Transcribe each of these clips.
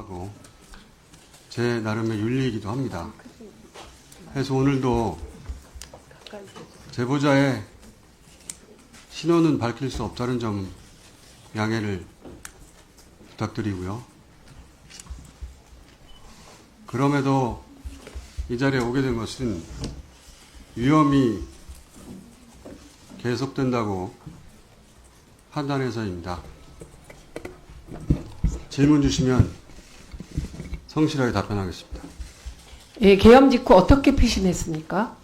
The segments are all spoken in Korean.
하고 제 나름의 윤리이기도 합니다. 그래서 오늘도 제보자의 신원은 밝힐 수 없다는 점 양해를 부탁드리고요. 그럼에도 이 자리에 오게 된 것은 위험이 계속된다고 판단해서입니다. 질문 주시면 성실하게 답변하겠습니다. 예, 계엄 직후 어떻게 피신했습니까?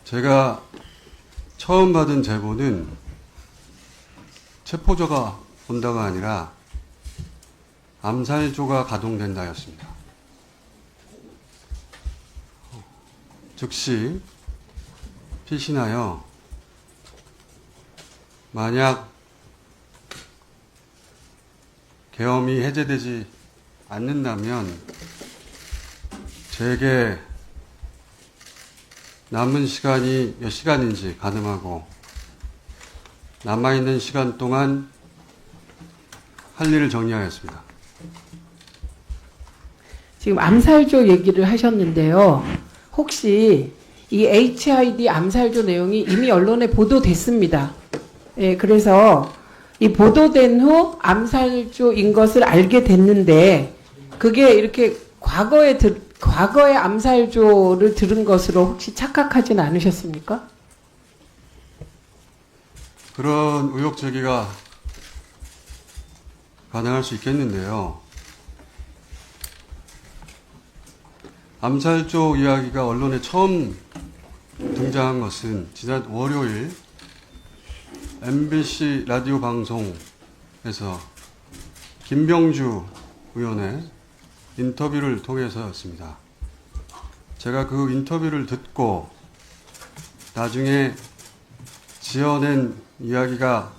제가 처음 받은 제보는 체포조가 온다가 아니라 암살조가 가동된다였습니다. 즉시 피신하여 만약 계엄이 해제되지 않는다면 제게 남은 시간이 몇 시간인지 가늠하고 남아있는 시간 동안 할 일을 정리하였습니다. 지금 암살조 얘기를 하셨는데요. 혹시 이 HID 암살조 내용이 이미 언론에 보도됐습니다. 예, 그래서 이 보도된 후 암살조인 것을 알게 됐는데 그게 이렇게 과거의 암살조를 들은 것으로 혹시 착각하진 않으셨습니까? 그런 의혹 제기가 가능할 수 있겠는데요. 암살조 이야기가 언론에 처음 등장한 것은 지난 월요일 MBC 라디오 방송에서 김병주 의원의 인터뷰를 통해서였습니다. 제가 그 인터뷰를 듣고 나중에 지어낸 이야기가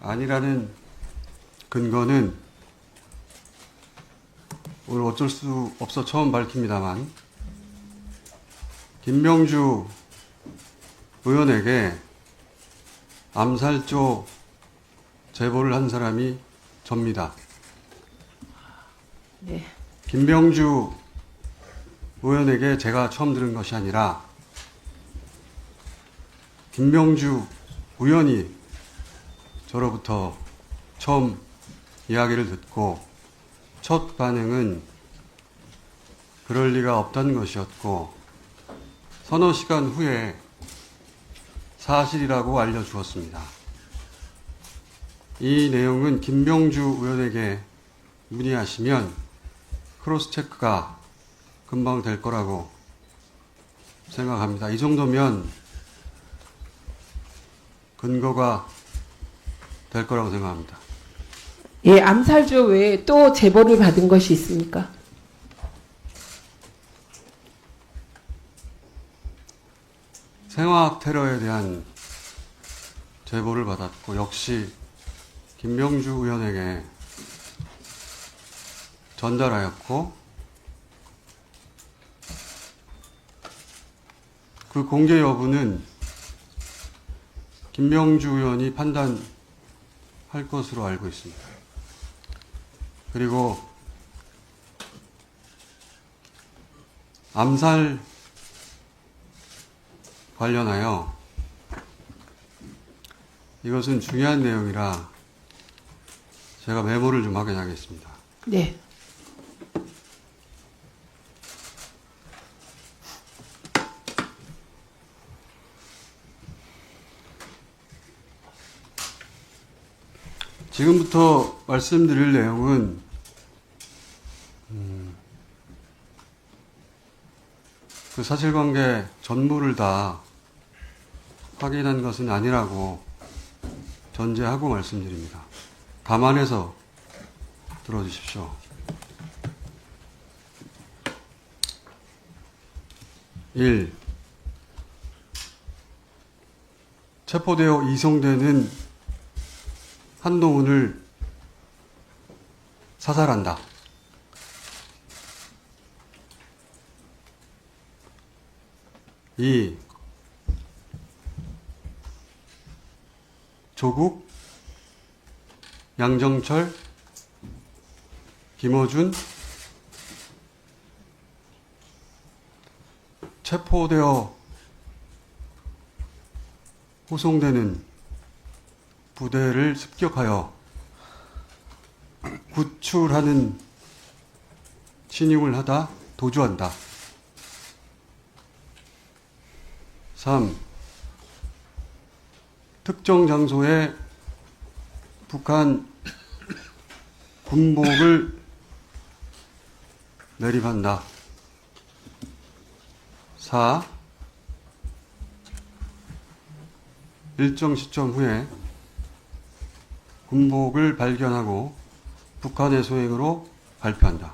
아니라는 근거는 오늘 어쩔 수 없어 처음 밝힙니다만 김병주 의원에게 암살조 제보를 한 사람이 접니다. 네. 김병주 의원에게 제가 처음 들은 것이 아니라 김병주 의원이 저로부터 처음 이야기를 듣고 첫 반응은 그럴 리가 없다는 것이었고 서너 시간 후에 사실이라고 알려주었습니다. 이 내용은 김병주 의원에게 문의하시면 크로스 체크가 금방 될 거라고 생각합니다. 이 정도면 근거가 될 거라고 생각합니다. 예, 암살조 외에 또 제보를 받은 것이 있습니까? 생화학 테러에 대한 제보를 받았고 역시 김병주 의원에게 전달하였고 그 공개 여부는 김병주 의원이 판단할 것으로 알고 있습니다. 그리고 암살 관련하여 이것은 중요한 내용이라 제가 메모를 좀 확인하겠습니다. 네. 지금부터 말씀드릴 내용은 그 사실관계 전부를 다 확인한 것은 아니라고 전제하고 말씀드립니다. 감안해서 들어주십시오. 1. 체포되어 이송되는 한동훈을 사살한다. 2. 조국 양정철, 김어준, 체포되어 호송되는 부대를 습격하여 구출하는 신용을 하다 도주한다. 3. 특정 장소에 북한 군복을 매립한다. 4. 일정 시점 후에 군복을 발견하고 북한의 소행으로 발표한다.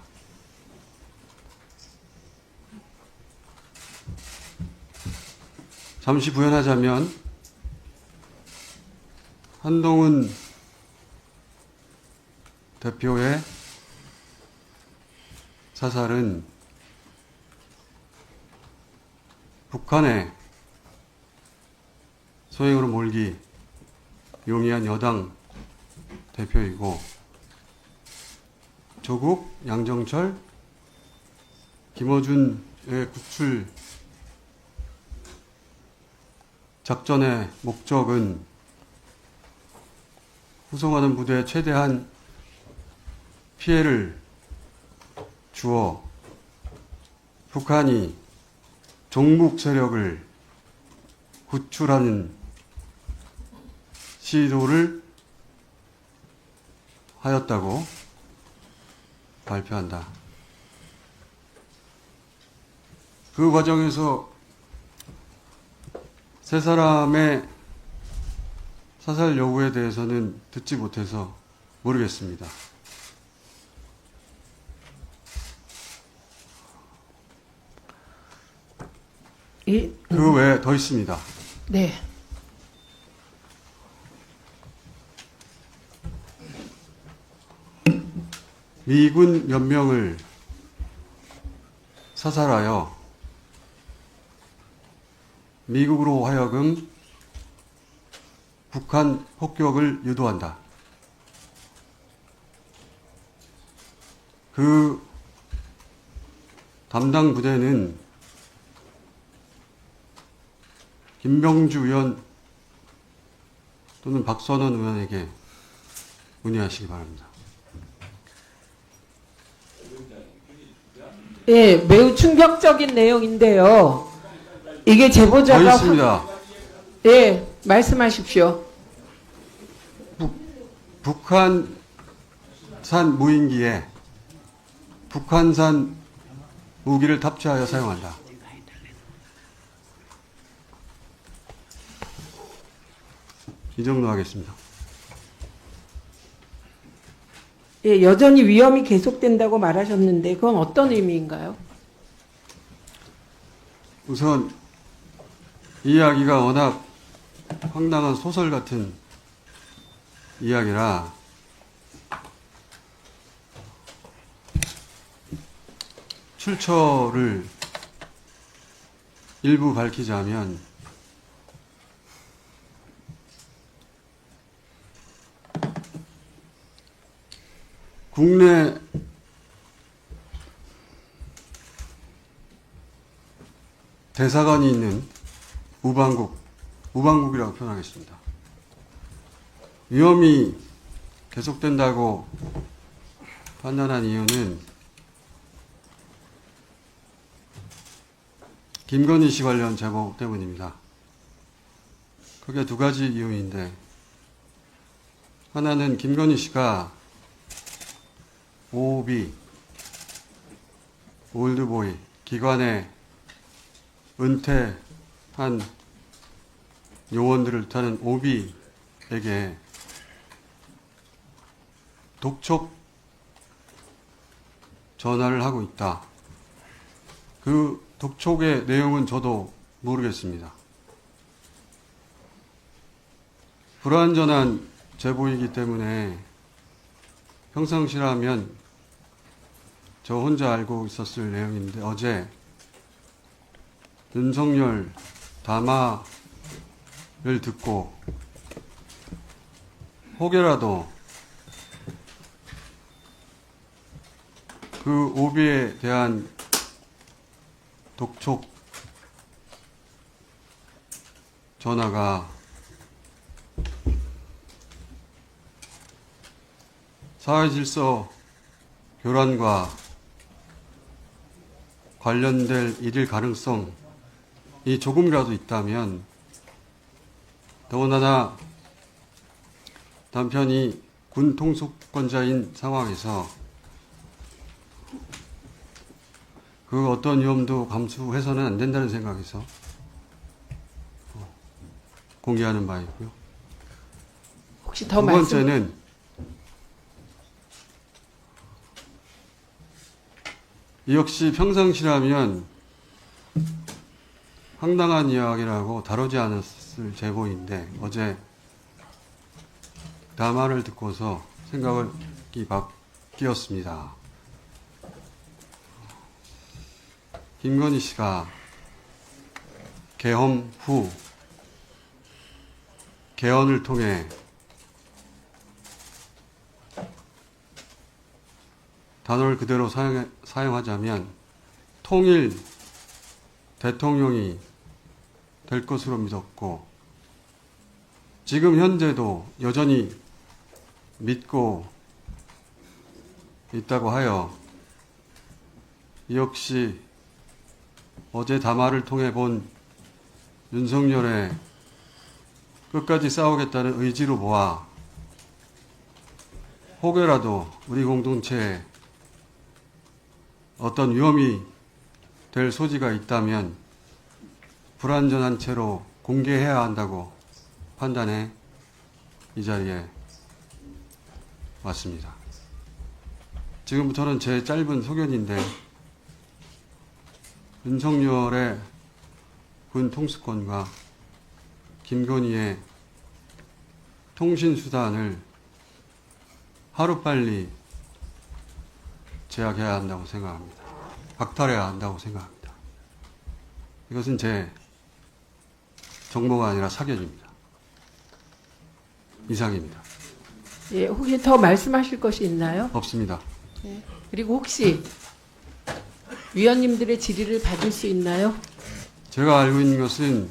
잠시 부연하자면 한동훈 대표의 사살은 북한의 소행으로 몰기 용이한 여당 대표이고 조국, 양정철, 김어준의 구출 작전의 목적은 후송하는 부대에 최대한 피해를 주어 북한이 종북 세력을 구출하는 시도를 하였다고 발표한다. 그 과정에서 세 사람의 사살 여부에 대해서는 듣지 못해서 모르겠습니다. 그 외에 더 있습니다. 네. 미군 몇 명을 사살하여 미국으로 하여금 북한 폭격을 유도한다. 그 담당 부대는 김병주 의원 또는 박선원 의원에게 문의하시기 바랍니다. 예, 매우 충격적인 내용인데요. 이게 더 제보자가 있습니다. 예, 말씀하십시오. 북한산 무인기에 북한산 무기를 탑재하여 사용한다. 이 정도 하겠습니다. 예, 여전히 위험이 계속된다고 말하셨는데 그건 어떤 의미인가요? 우선 이 이야기가 워낙 황당한 소설 같은 이야기라 출처를 일부 밝히자면 국내 대사관이 있는 우방국이라고 표현하겠습니다. 위험이 계속된다고 판단한 이유는 김건희 씨 관련 제보 때문입니다. 크게 두 가지 이유인데, 하나는 김건희 씨가 OB, 올드보이, 기관에 은퇴한 요원들을 타는 OB에게 독촉 전화를 하고 있다. 그 독촉의 내용은 저도 모르겠습니다. 불완전한 제보이기 때문에 평상시라면 저 혼자 알고 있었을 내용인데 어제 윤석열 담화를 듣고 혹여라도 그 오비에 대한 독촉 전화가 사회질서 교란과 관련될 일일 가능성이 조금이라도 있다면, 더군다나 남편이 군 통수권자인 상황에서 그 어떤 위험도 감수해서는 안 된다는 생각에서 공개하는 바이고요. 혹시 더 두 말씀? 번째는 이 역시 평상시라면 황당한 이야기라고 다루지 않았을 제보인데, 어제 담화를 듣고서 생각이 바뀌었습니다. 김건희 씨가 계엄 후 개헌을 통해 단어를 그대로 사용하자면 통일 대통령이 될 것으로 믿었고, 지금 현재도 여전히 믿고 있다고 하여, 역시 어제 담화를 통해 본 윤석열의 끝까지 싸우겠다는 의지로 모아 혹여라도 우리 공동체에 어떤 위험이 될 소지가 있다면 불완전한 채로 공개해야 한다고 판단해 이 자리에 왔습니다. 지금부터는 제 짧은 소견인데, 윤석열의 군 통수권과 김건희의 통신수단을 하루빨리 제약해야 한다고 생각합니다. 박탈해야 한다고 생각합니다. 이것은 제 정보가 아니라 사견입니다. 이상입니다. 예, 혹시 더 말씀하실 것이 있나요? 없습니다. 네. 그리고 혹시 위원님들의 질의를 받을 수 있나요? 제가 알고 있는 것은,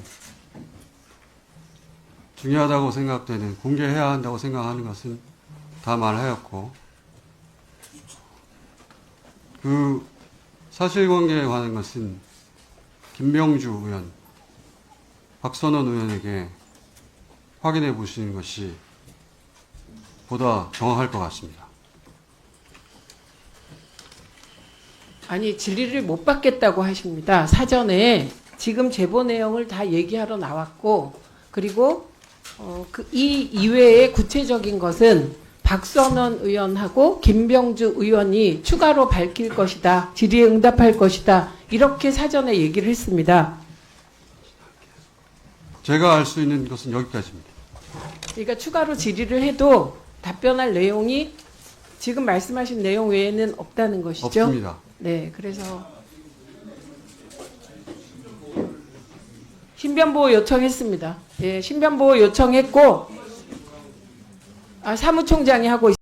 중요하다고 생각되는, 공개해야 한다고 생각하는 것은 다 말하였고, 그 사실관계에 관한 것은 김병주 의원, 박선원 의원에게 확인해 보시는 것이 보다 정확할 것 같습니다. 아니, 질의를 못 받겠다고 하십니다. 사전에 지금 제보 내용을 다 얘기하러 나왔고, 그리고 이 이외의 구체적인 것은 박선원 의원하고 김병주 의원이 추가로 밝힐 것이다, 질의에 응답할 것이다, 이렇게 사전에 얘기를 했습니다. 제가 알 수 있는 것은 여기까지입니다. 그러니까 추가로 질의를 해도 답변할 내용이 지금 말씀하신 내용 외에는 없다는 것이죠? 없습니다. 네, 그래서 신변보호 요청했습니다. 예, 신변보호 요청했고, 사무총장이 하고 있습니다.